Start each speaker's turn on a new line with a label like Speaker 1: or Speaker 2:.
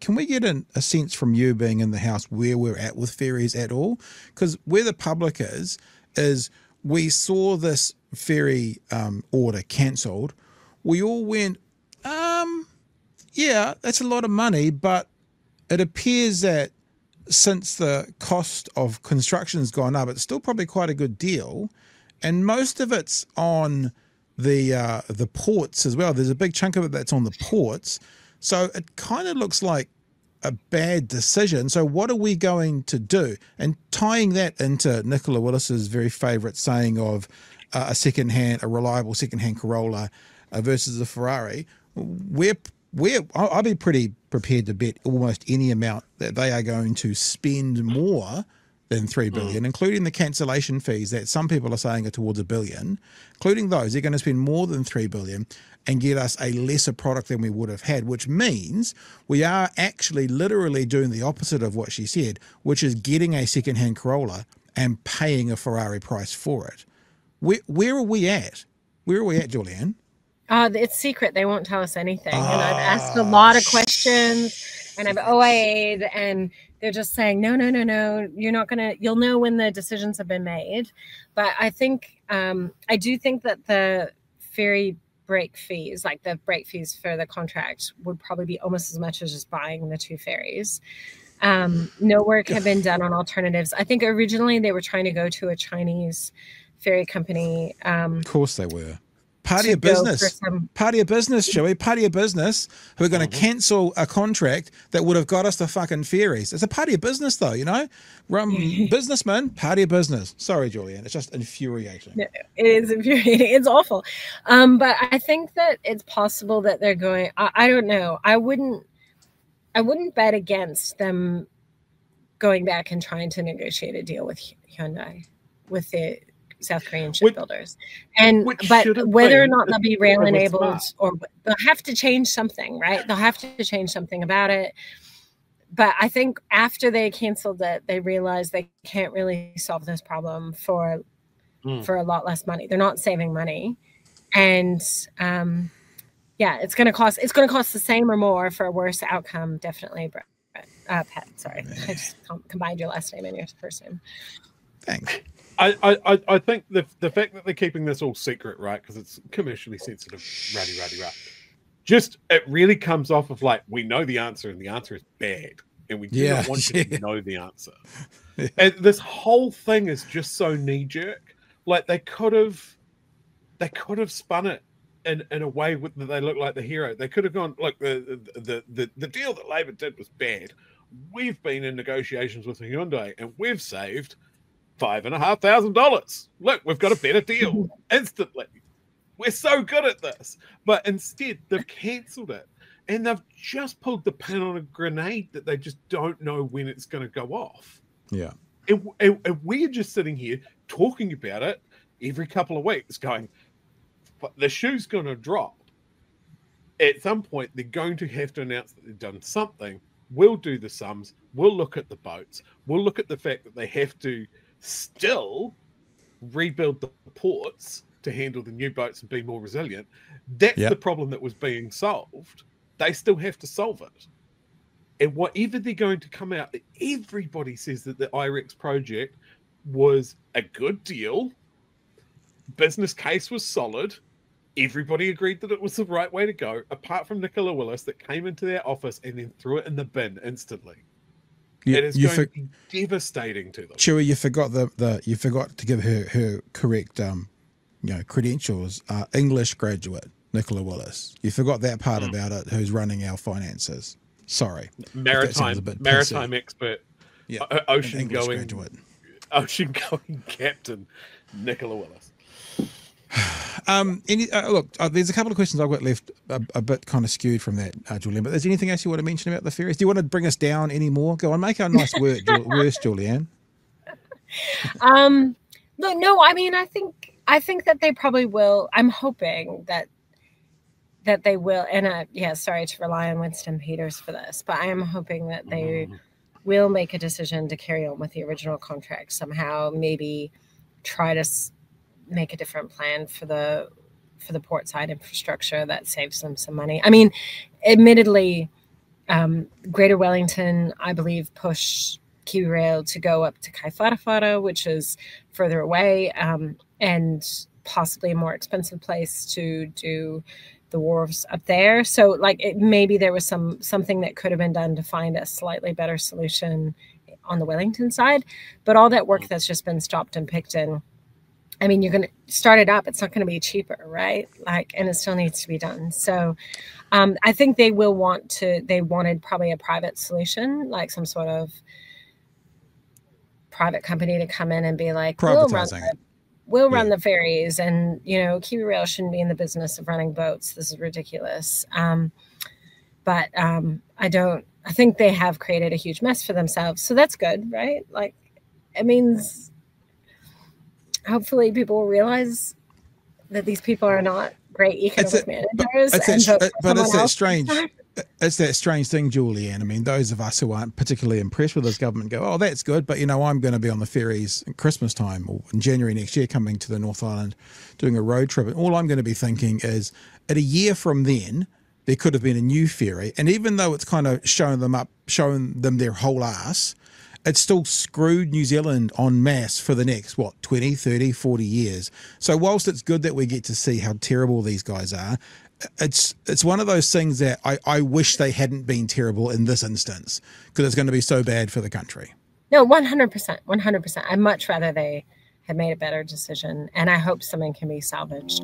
Speaker 1: can we get a sense from you being in the house where we're at with ferries at all? Because where the public is we saw this ferry order cancelled. We all went, yeah, that's a lot of money, but it appears that since the cost of construction's gone up, it's still probably quite a good deal, and most of it's on the ports as well. There's a big chunk of it that's on the ports, so it kind of looks like a bad decision. So what are we going to do? And tying that into Nicola Willis's very favourite saying of a reliable second-hand Corolla versus a Ferrari, I'll be pretty prepared to bet almost any amount that they are going to spend more than $3 billion, including the cancellation fees that some people are saying are towards $1 billion. Including those, they're going to spend more than $3 billion and get us a lesser product than we would have had, which means we are actually literally doing the opposite of what she said, which is getting a second-hand Corolla and paying a Ferrari price for it. Where are we at? Where are we at, Julianne?
Speaker 2: It's secret. They won't tell us anything. And I've asked a lot of questions, and I've OIA'd, and they're just saying, no, you're not going to, you'll know when the decisions have been made. But I think, I do think that the ferry break fees, like the break fees for the contract, would probably be almost as much as just buying the 2 ferries. No work had been done on alternatives. I think originally they were trying to go to a Chinese ferry company.
Speaker 1: Of course they were. Party of business, Joey, party of business who are going to cancel a contract that would have got us the fucking ferries. It's a party of business though, you know? Businessman, party of business. Sorry, Julianne, it's just infuriating.
Speaker 2: No, it is infuriating. It's awful. But I think that it's possible that they're going, I don't know. I wouldn't bet against them going back and trying to negotiate a deal with Hyundai, with the South Korean shipbuilders, but whether or not they'll be rail enabled, or they'll have to change something, right? They'll have to change something about it. But I think after they canceled it, they realized they can't really solve this problem for a lot less money. They're not saving money, and it's going to cost the same or more for a worse outcome. Definitely, Pat. Sorry, I just combined your last name and your first name.
Speaker 1: Thanks.
Speaker 3: I think the fact that they're keeping this all secret, right, because it's commercially sensitive, just it really comes off of like, we know the answer and the answer is bad, and we do not want you to know the answer. And this whole thing is just so knee jerk. Like they could have spun it in a way that they look like the hero. They could have gone like the deal that Labour did was bad. We've been in negotiations with Hyundai and we've saved $5,500. Look, we've got a better deal instantly. We're so good at this. But instead, they've cancelled it. And they've just pulled the pin on a grenade that they just don't know when it's going to go off.
Speaker 1: Yeah.
Speaker 3: And we're just sitting here talking about it every couple of weeks going, the shoe's going to drop. At some point, they're going to have to announce that they've done something. We'll do the sums. We'll look at the boats. We'll look at the fact that they have to still rebuild the ports to handle the new boats and be more resilient. That's the problem that was being solved. They still have to solve it. And whatever they're going to come out, everybody says that the IREX project was a good deal. Business case was solid. Everybody agreed that it was the right way to go, apart from Nicola Willis that came into their office and then threw it in the bin instantly. It is going to be devastating to them.
Speaker 1: Chewie, you forgot you forgot to give her correct credentials. English graduate, Nicola Willis. You forgot that part about it. Who's running our finances? Sorry,
Speaker 3: maritime expert.
Speaker 1: Yeah,
Speaker 3: ocean going captain, Nicola Willis.
Speaker 1: Look, there's a couple of questions I've got left, a bit kind of skewed from that, Julianne. But is there anything else you want to mention about the ferries? Do you want to bring us down any more? Go on, make our nice worse, Julianne.
Speaker 2: No. I mean, I think that they probably will. I'm hoping that they will. And sorry to rely on Winston Peters for this, but I am hoping that they will make a decision to carry on with the original contract somehow. Maybe try to make a different plan for the port side infrastructure that saves them some money. I mean, admittedly, Greater Wellington, I believe, pushed Kiwi Rail to go up to Kaifara, which is further away, and possibly a more expensive place to do the wharves up there. So like maybe there was something that could have been done to find a slightly better solution on the Wellington side, but all that work that's just been stopped and picked in, I mean, you're going to start it up. It's not going to be cheaper, right? Like, and it still needs to be done. So I think they wanted probably a private solution, like some sort of private company to come in and be like, we'll run the ferries, and, you know, Kiwi Rail shouldn't be in the business of running boats. This is ridiculous. But I think they have created a huge mess for themselves. So that's good, right? Like, it means hopefully people will realize that these people are not great economic managers.
Speaker 1: But it's that strange. It's that strange thing, Julianne. I mean, those of us who aren't particularly impressed with this government go, oh, that's good. But, you know, I'm going to be on the ferries at Christmas time or in January next year coming to the North Island doing a road trip. And all I'm going to be thinking is at a year from then, there could have been a new ferry. And even though it's kind of showing them their whole ass, it's still screwed New Zealand en masse for the next, 20, 30, 40 years. So whilst it's good that we get to see how terrible these guys are, it's one of those things that I wish they hadn't been terrible in this instance, because it's going to be so bad for the country.
Speaker 2: No, 100%, 100%. I'd much rather they had made a better decision, and I hope something can be salvaged.